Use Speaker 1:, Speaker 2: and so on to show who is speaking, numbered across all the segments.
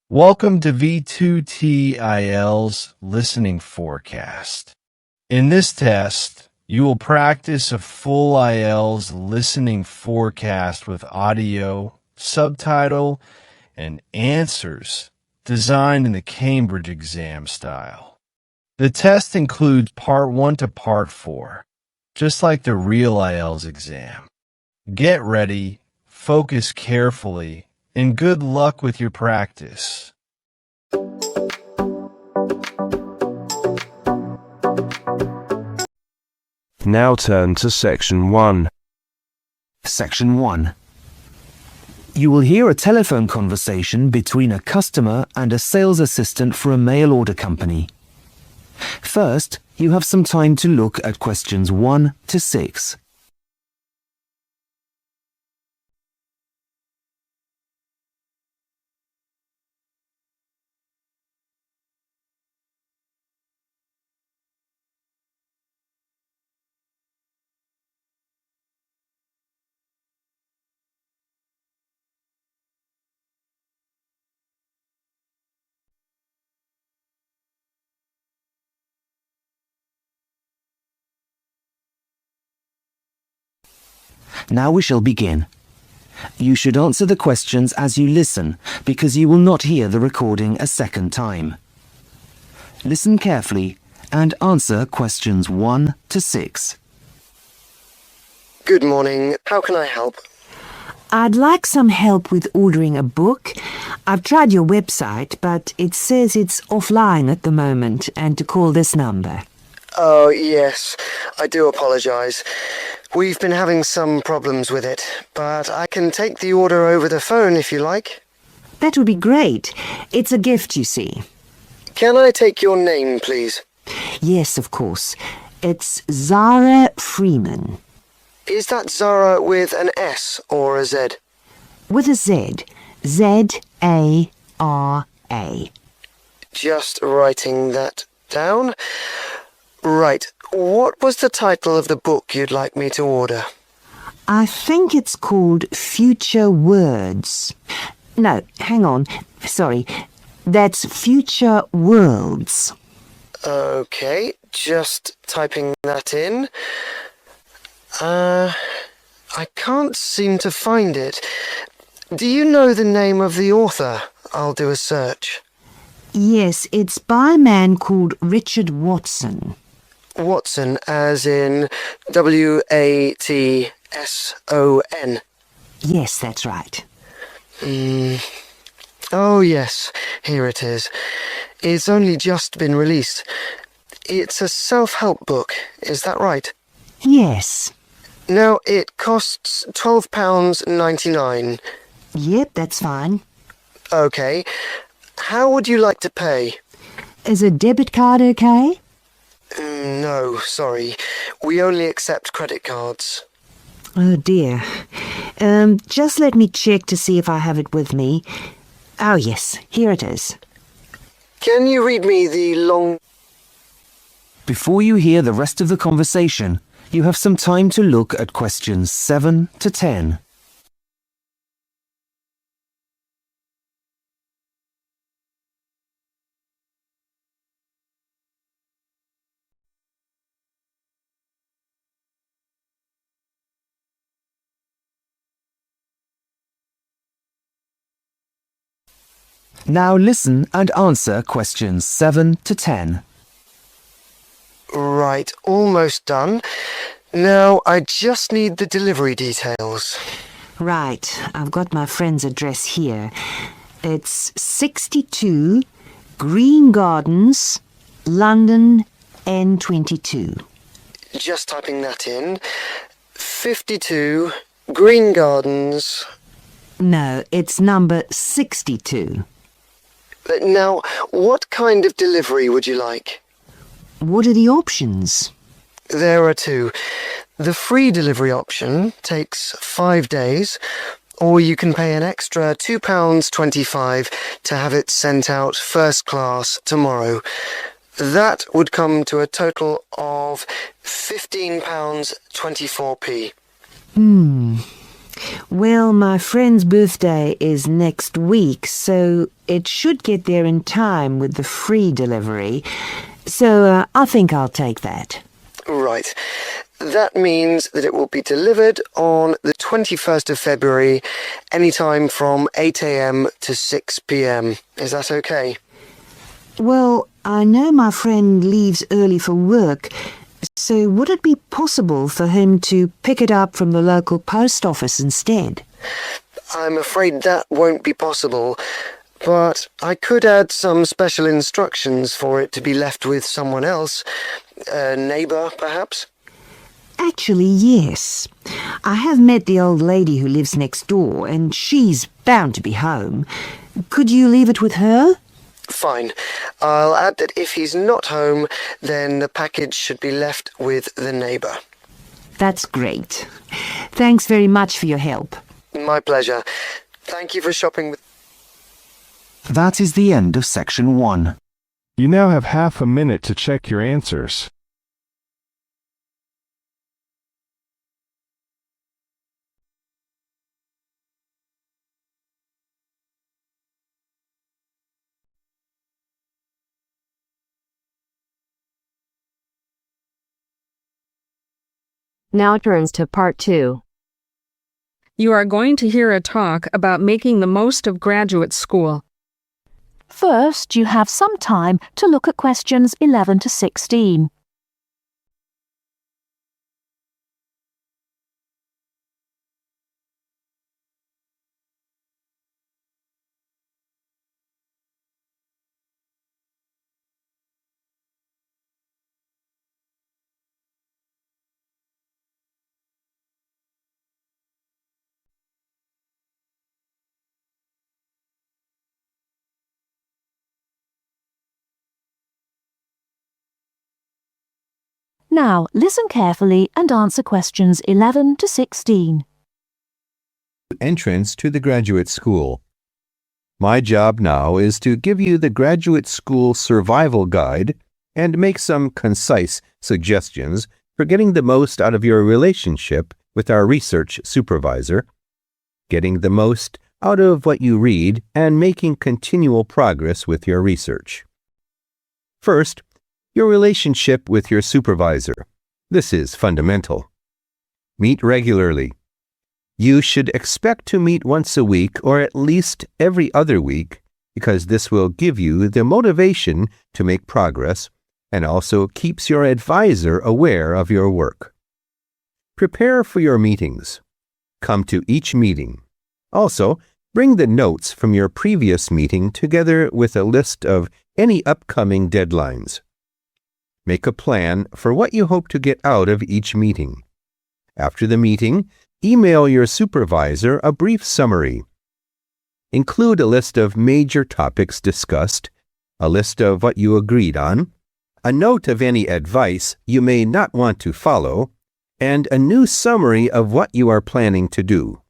Speaker 1: Welcome to V2T IELTS Listening Forecast. In this test, you will practice a full IELTS listening forecast with audio, subtitle, and answers designed in the Cambridge exam style. The test includes Part 1 to Part 4, just like the real IELTS exam. Get ready, focus carefully, and good luck with your practice.
Speaker 2: Now turn to Section 1.
Speaker 3: Section 1. You will hear a telephone conversation between a customer and a sales assistant for a mail order company. First, you have some time to look at questions 1 to 6. Now we shall begin. You should answer the questions as you listen, because you will not hear the recording a second time. Listen carefully and answer questions 1 to 6.
Speaker 4: Good morning. How can I help?
Speaker 5: I'd like some help with ordering a book. I've tried your website, but it says it's offline at the moment and to call this number.
Speaker 4: Oh, yes. I do apologise. We've been having some problems with it, but I can take the order over the phone if you like.
Speaker 5: That would be great. It's a gift, you see.
Speaker 4: Can I take your name, please?
Speaker 5: Yes, of course. It's Zara Freeman.
Speaker 4: Is that Zara with an S or a Z?
Speaker 5: With a Z. Z-A-R-A.
Speaker 4: Just writing that down. Right. What was the title of the book you'd like me to order?
Speaker 5: I think it's called Future Words. No, hang on. Sorry. That's Future Worlds.
Speaker 4: Okay, just typing that in. I can't seem to find it. Do you know the name of the author? I'll do a search.
Speaker 5: Yes, it's by a man called Richard Watson.
Speaker 4: Watson, as in W-A-T-S-O-N.
Speaker 5: Yes, that's right.
Speaker 4: Oh, yes, here it is. It's only just been released. It's a self-help book, is that right?
Speaker 5: Yes.
Speaker 4: Now, it costs £12.99.
Speaker 5: Yep, that's fine.
Speaker 4: Okay. How would you like to pay?
Speaker 5: Is a debit card okay?
Speaker 4: No, sorry. We only accept credit cards.
Speaker 5: Oh dear. Just let me check to see if I have it with me. Oh yes, here it is.
Speaker 4: Can you read me the long...
Speaker 3: Before you hear the rest of the conversation, you have some time to look at questions 7 to 10. Now listen and answer questions 7 to 10.
Speaker 4: Right, almost done. Now, I just need the delivery details.
Speaker 5: Right, I've got my friend's address here. It's 62 Green Gardens, London, N22.
Speaker 4: Just typing that in. 52 Green Gardens.
Speaker 5: No, it's number 62.
Speaker 4: Now, what kind of delivery would you like?
Speaker 5: What are the options?
Speaker 4: There are two. The free delivery option takes 5 days, or you can pay an extra £2.25 to have it sent out first class tomorrow. That would come to a total of £15.24.
Speaker 5: Well, my friend's birthday is next week, so it should get there in time with the free delivery. So I think I'll take that.
Speaker 4: Right. That means that it will be delivered on the 21st of February, anytime from 8 a.m. to 6 p.m. Is that okay?
Speaker 5: Well, I know my friend leaves early for work, so would it be possible for him to pick it up from the local post office instead?
Speaker 4: I'm afraid that won't be possible, but I could add some special instructions for it to be left with someone else. A neighbour, perhaps?
Speaker 5: Actually, yes. I have met the old lady who lives next door, and she's bound to be home. Could you leave it with her?
Speaker 4: Fine. I'll add that if he's not home, then the package should be left with the neighbour.
Speaker 5: That's great. Thanks very much for your help.
Speaker 4: My pleasure. Thank you for shopping with...
Speaker 3: That is the end of section 1.
Speaker 2: You now have half a minute to check your answers.
Speaker 6: Now turns to part 2.
Speaker 7: You are going to hear a talk about making the most of graduate school.
Speaker 6: First, you have some time to look at questions 11 to 16. Now, listen carefully and answer questions 11 to 16.
Speaker 8: Entrance to the graduate school. My job now is to give you the graduate school survival guide and make some concise suggestions for getting the most out of your relationship with our research supervisor, getting the most out of what you read, and making continual progress with your research. First, your relationship with your supervisor. This is fundamental. Meet regularly. You should expect to meet once a week or at least every other week, because this will give you the motivation to make progress and also keeps your advisor aware of your work. Prepare for your meetings. Come to each meeting. Also, bring the notes from your previous meeting together with a list of any upcoming deadlines. Make a plan for what you hope to get out of each meeting. After the meeting, email your supervisor a brief summary. Include a list of major topics discussed, a list of what you agreed on, a note of any advice you may not want to follow, and a new summary of what you are planning to do.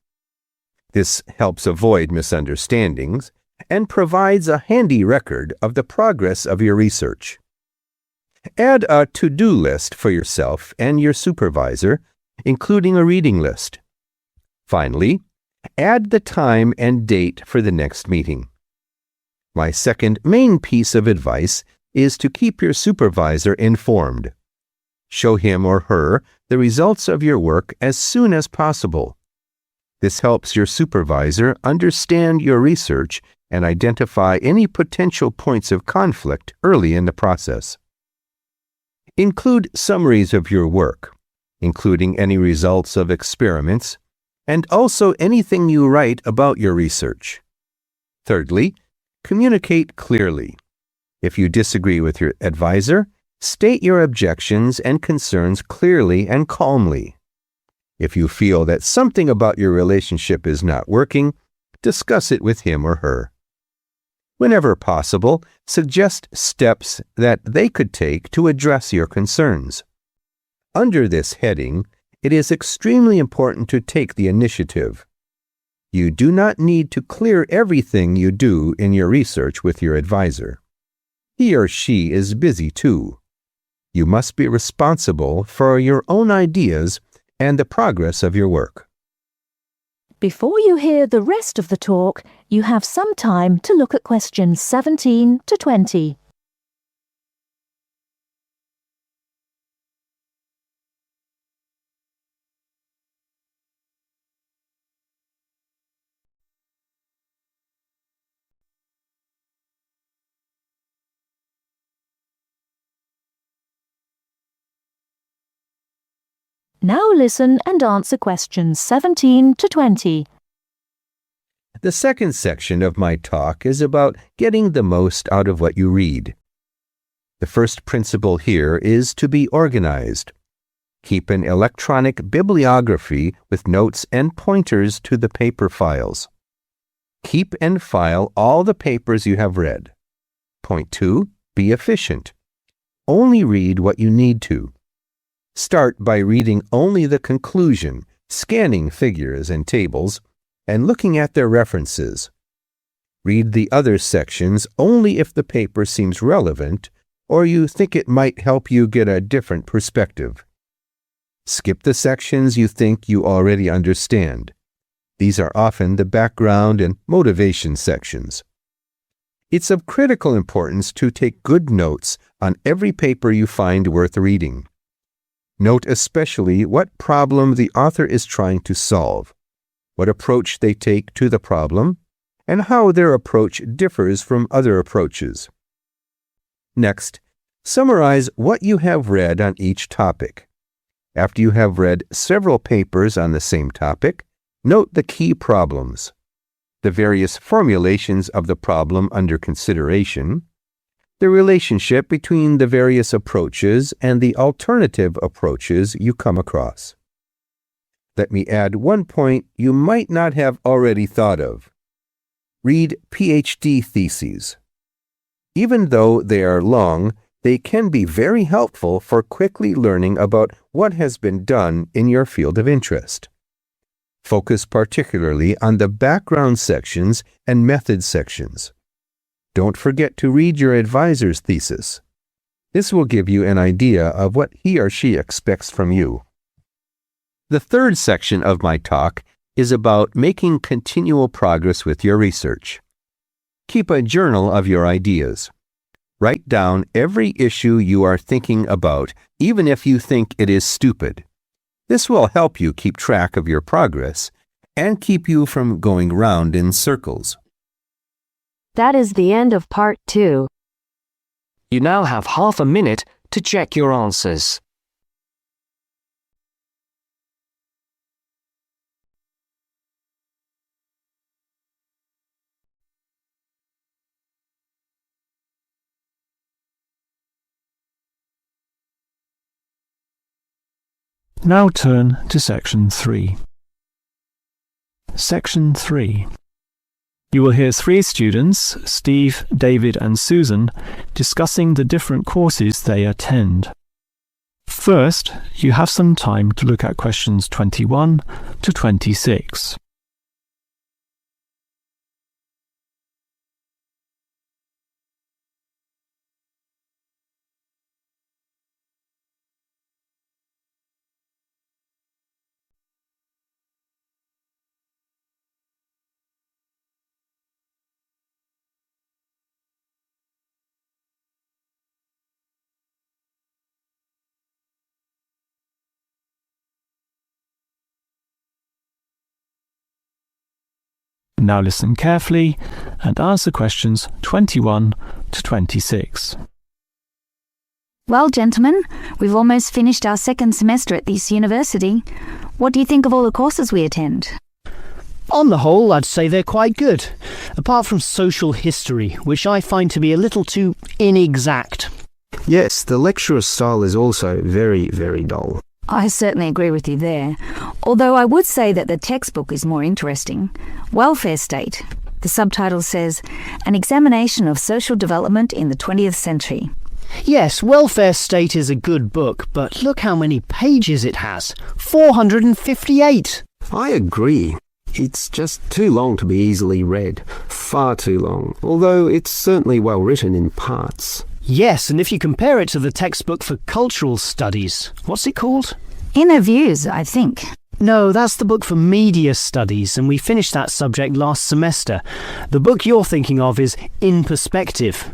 Speaker 8: This helps avoid misunderstandings and provides a handy record of the progress of your research. Add a to-do list for yourself and your supervisor, including a reading list. Finally, add the time and date for the next meeting. My second main piece of advice is to keep your supervisor informed. Show him or her the results of your work as soon as possible. This helps your supervisor understand your research and identify any potential points of conflict early in the process. Include summaries of your work, including any results of experiments, and also anything you write about your research. Thirdly, communicate clearly. If you disagree with your advisor, state your objections and concerns clearly and calmly. If you feel that something about your relationship is not working, discuss it with him or her. Whenever possible, suggest steps that they could take to address your concerns. Under this heading, it is extremely important to take the initiative. You do not need to clear everything you do in your research with your advisor. He or she is busy too. You must be responsible for your own ideas and the progress of your work.
Speaker 6: Before you hear the rest of the talk, you have some time to look at questions 17 to 20. Now listen and answer questions 17 to 20.
Speaker 8: The second section of my talk is about getting the most out of what you read. The first principle here is to be organized. Keep an electronic bibliography with notes and pointers to the paper files. Keep and file all the papers you have read. Point 2. Be efficient. Only read what you need to. Start by reading only the conclusion, scanning figures and tables, and looking at their references. Read the other sections only if the paper seems relevant or you think it might help you get a different perspective. Skip the sections you think you already understand. These are often the background and motivation sections. It's of critical importance to take good notes on every paper you find worth reading. Note especially what problem the author is trying to solve, what approach they take to the problem, and how their approach differs from other approaches. Next, summarize what you have read on each topic. After you have read several papers on the same topic, note the key problems, the various formulations of the problem under consideration, the relationship between the various approaches and the alternative approaches you come across. Let me add one point you might not have already thought of. Read PhD theses. Even though they are long, they can be very helpful for quickly learning about what has been done in your field of interest. Focus particularly on the background sections and method sections. Don't forget to read your advisor's thesis. This will give you an idea of what he or she expects from you. The third section of my talk is about making continual progress with your research. Keep a journal of your ideas. Write down every issue you are thinking about, even if you think it is stupid. This will help you keep track of your progress and keep you from going round in circles.
Speaker 9: That is the end of part 2.
Speaker 10: You now have half a minute to check your answers.
Speaker 2: Now turn to Section 3. Section 3. You will hear 3 students, Steve, David and Susan, discussing the different courses they attend. First, you have some time to look at questions 21 to 26. Now listen carefully and answer questions 21 to 26.
Speaker 11: Well, gentlemen, we've almost finished our second semester at this university. What do you think of all the courses we attend?
Speaker 12: On the whole, I'd say they're quite good, apart from social history, which I find to be a little too inexact.
Speaker 13: Yes, the lecturer style is also very, very dull.
Speaker 11: I certainly agree with you there, although I would say that the textbook is more interesting. Welfare State. The subtitle says, An Examination of Social Development in the 20th Century.
Speaker 12: Yes, Welfare State is a good book, but look how many pages it has. 458!
Speaker 13: I agree. It's just too long to be easily read. Far too long, although it's certainly well written in parts.
Speaker 12: Yes, and if you compare it to the textbook for cultural studies, what's it called?
Speaker 11: Inner Views, I think.
Speaker 12: No, that's the book for media studies, and we finished that subject last semester. The book you're thinking of is In Perspective.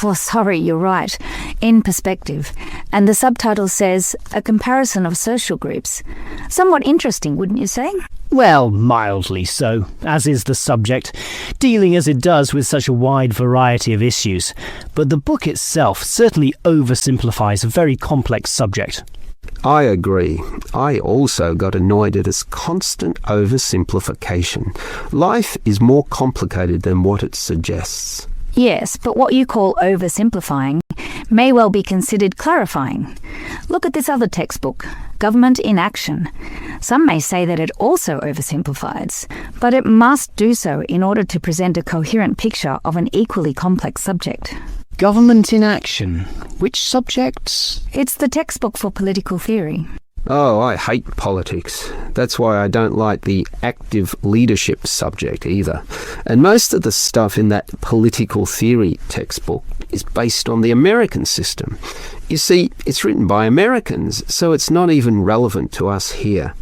Speaker 11: Oh, sorry, you're right. In Perspective. And the subtitle says, A Comparison of Social Groups. Somewhat interesting, wouldn't you say?
Speaker 12: Well, mildly so, as is the subject, dealing as it does with such a wide variety of issues. But the book itself certainly oversimplifies a very complex subject.
Speaker 13: I agree. I also got annoyed at its constant oversimplification. Life is more complicated than what it suggests.
Speaker 11: Yes, but what you call oversimplifying may well be considered clarifying. Look at this other textbook, Government in Action. Some may say that it also oversimplifies, but it must do so in order to present a coherent picture of an equally complex subject.
Speaker 12: Government in Action. Which subjects?
Speaker 11: It's the textbook for political theory.
Speaker 13: Oh, I hate politics. That's why I don't like the active leadership subject either. And most of the stuff in that political theory textbook is based on the American system. You see, it's written by Americans, so it's not even relevant to us here.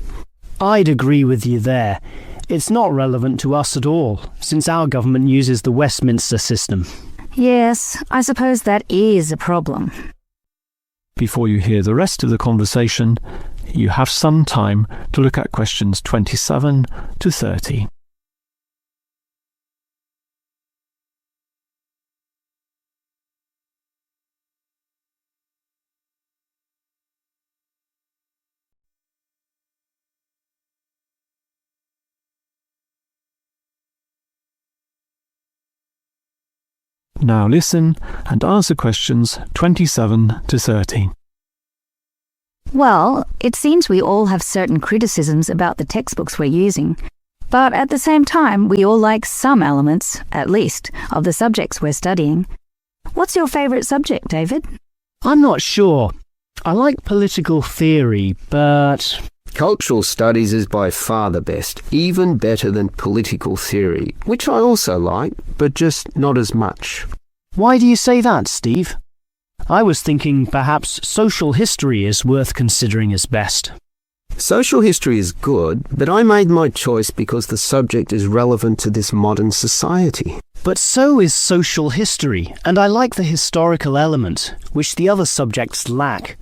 Speaker 12: I'd agree with you there. It's not relevant to us at all, since our government uses the Westminster system.
Speaker 11: Yes, I suppose that is a problem.
Speaker 2: Before you hear the rest of the conversation, you have some time to look at questions 27 to 30. Now listen and answer questions 27 to 30.
Speaker 11: Well, it seems we all have certain criticisms about the textbooks we're using, but at the same time we all like some elements, at least, of the subjects we're studying. What's your favourite subject, David?
Speaker 12: I'm not sure. I like political theory, but...
Speaker 13: Cultural studies is by far the best, even better than political theory, which I also like, but just not as much.
Speaker 12: Why do you say that, Steve? I was thinking perhaps social history is worth considering as best.
Speaker 13: Social history is good, but I made my choice because the subject is relevant to this modern society.
Speaker 12: But so is social history, and I like the historical element, which the other subjects lack.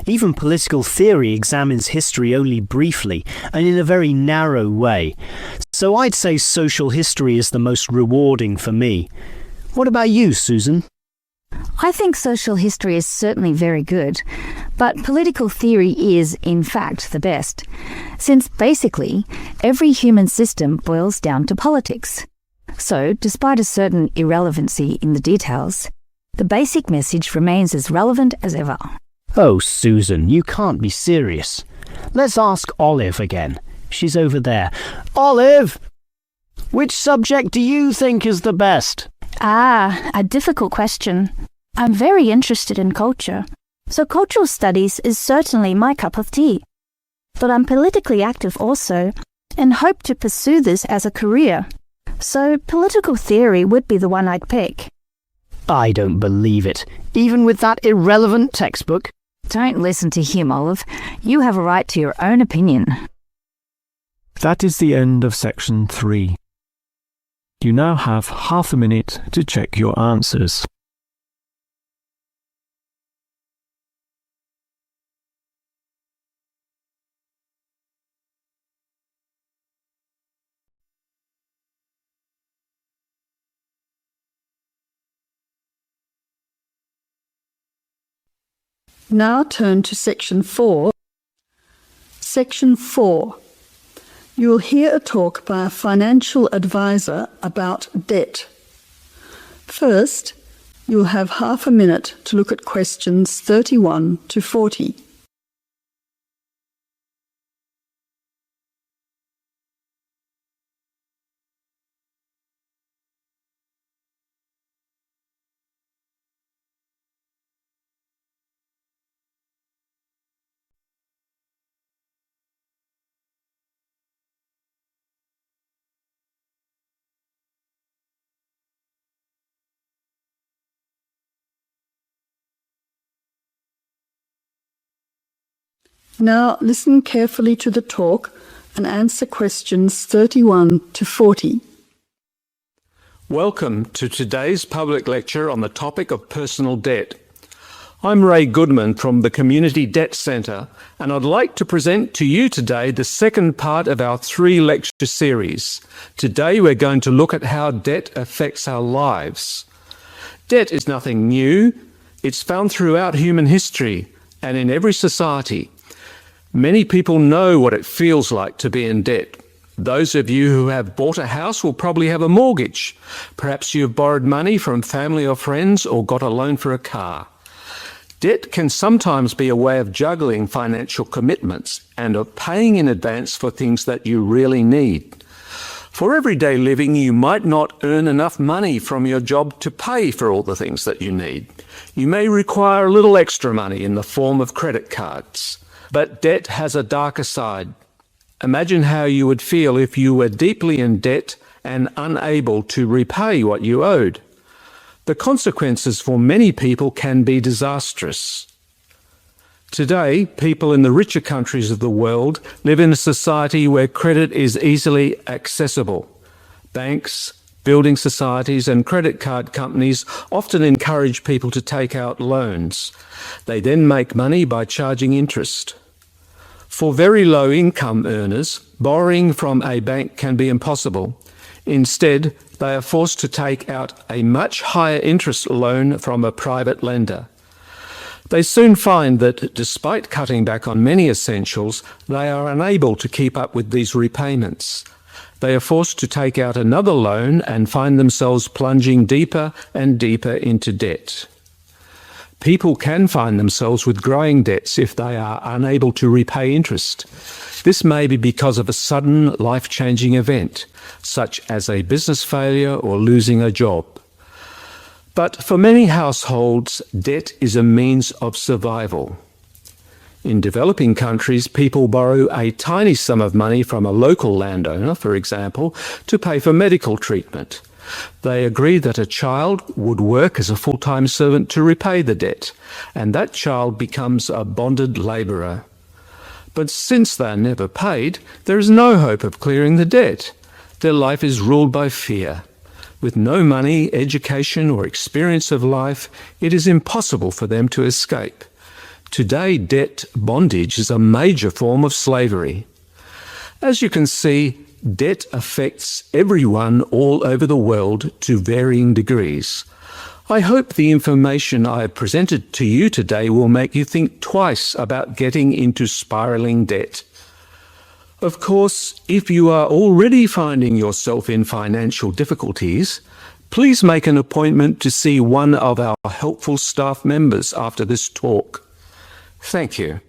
Speaker 12: Even political theory examines history only briefly and in a very narrow way. So I'd say social history is the most rewarding for me. What about you, Susan?
Speaker 11: I think social history is certainly very good, but political theory is, in fact, the best, since basically every human system boils down to politics. So, despite a certain irrelevancy in the details, the basic message remains as relevant as ever.
Speaker 12: Oh, Susan, you can't be serious. Let's ask Olive again. She's over there. Olive! Which subject do you think is the best?
Speaker 14: A difficult question. I'm very interested in culture, so cultural studies is certainly my cup of tea. But I'm politically active also, and hope to pursue this as a career. So political theory would be the one I'd pick.
Speaker 12: I don't believe it, even with that irrelevant textbook.
Speaker 11: Don't listen to him, Olive. You have a right to your own opinion.
Speaker 2: That is the end of section 3. You now have half a minute to check your answers.
Speaker 15: Now turn to Section 4. Section 4. You will hear a talk by a financial advisor about debt. First, you will have half a minute to look at questions 31 to 40. Now listen carefully to the talk and answer questions 31 to 40.
Speaker 16: Welcome to today's public lecture on the topic of personal debt. I'm Ray Goodman from the Community Debt Centre, and I'd like to present to you today the second part of our 3-lecture series. Today we're going to look at how debt affects our lives. Debt is nothing new. It's found throughout human history and in every society. Many people know what it feels like to be in debt. Those of you who have bought a house will probably have a mortgage. Perhaps you've borrowed money from family or friends or got a loan for a car. Debt can sometimes be a way of juggling financial commitments and of paying in advance for things that you really need. For everyday living, you might not earn enough money from your job to pay for all the things that you need. You may require a little extra money in the form of credit cards. But debt has a darker side. Imagine how you would feel if you were deeply in debt and unable to repay what you owed. The consequences for many people can be disastrous. Today, people in the richer countries of the world live in a society where credit is easily accessible. Banks, building societies and credit card companies often encourage people to take out loans. They then make money by charging interest. For very low income earners, borrowing from a bank can be impossible. Instead, they are forced to take out a much higher interest loan from a private lender. They soon find that despite cutting back on many essentials, they are unable to keep up with these repayments. They are forced to take out another loan and find themselves plunging deeper and deeper into debt. People can find themselves with growing debts if they are unable to repay interest. This may be because of a sudden life-changing event, such as a business failure or losing a job. But for many households, debt is a means of survival. In developing countries, people borrow a tiny sum of money from a local landowner, for example, to pay for medical treatment. They agree that a child would work as a full-time servant to repay the debt, and that child becomes a bonded labourer. But since they are never paid, there is no hope of clearing the debt. Their life is ruled by fear. With no money, education, or experience of life, it is impossible for them to escape. Today, debt bondage is a major form of slavery. As you can see, debt affects everyone all over the world to varying degrees. I hope the information I have presented to you today will make you think twice about getting into spiralling debt. Of course, if you are already finding yourself in financial difficulties, please make an appointment to see one of our helpful staff members after this talk. Thank you.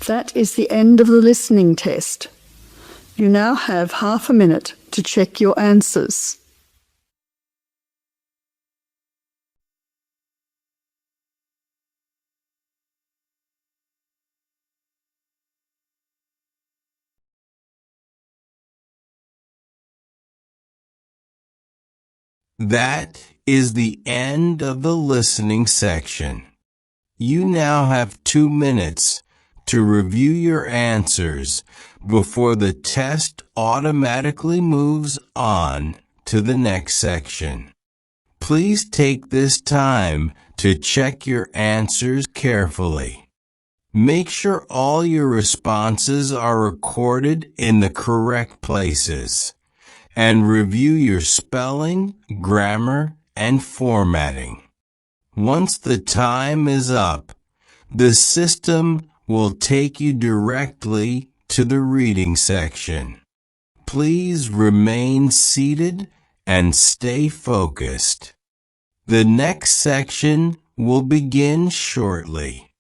Speaker 15: That is the end of the listening test. You now have half a minute to check your answers.
Speaker 1: That is the end of the listening section. You now have 2 minutes to review your answers before the test automatically moves on to the next section. Please take this time to check your answers carefully. Make sure all your responses are recorded in the correct places, and review your spelling, grammar, and formatting. Once the time is up, the system will take you directly to the reading section. Please remain seated and stay focused. The next section will begin shortly.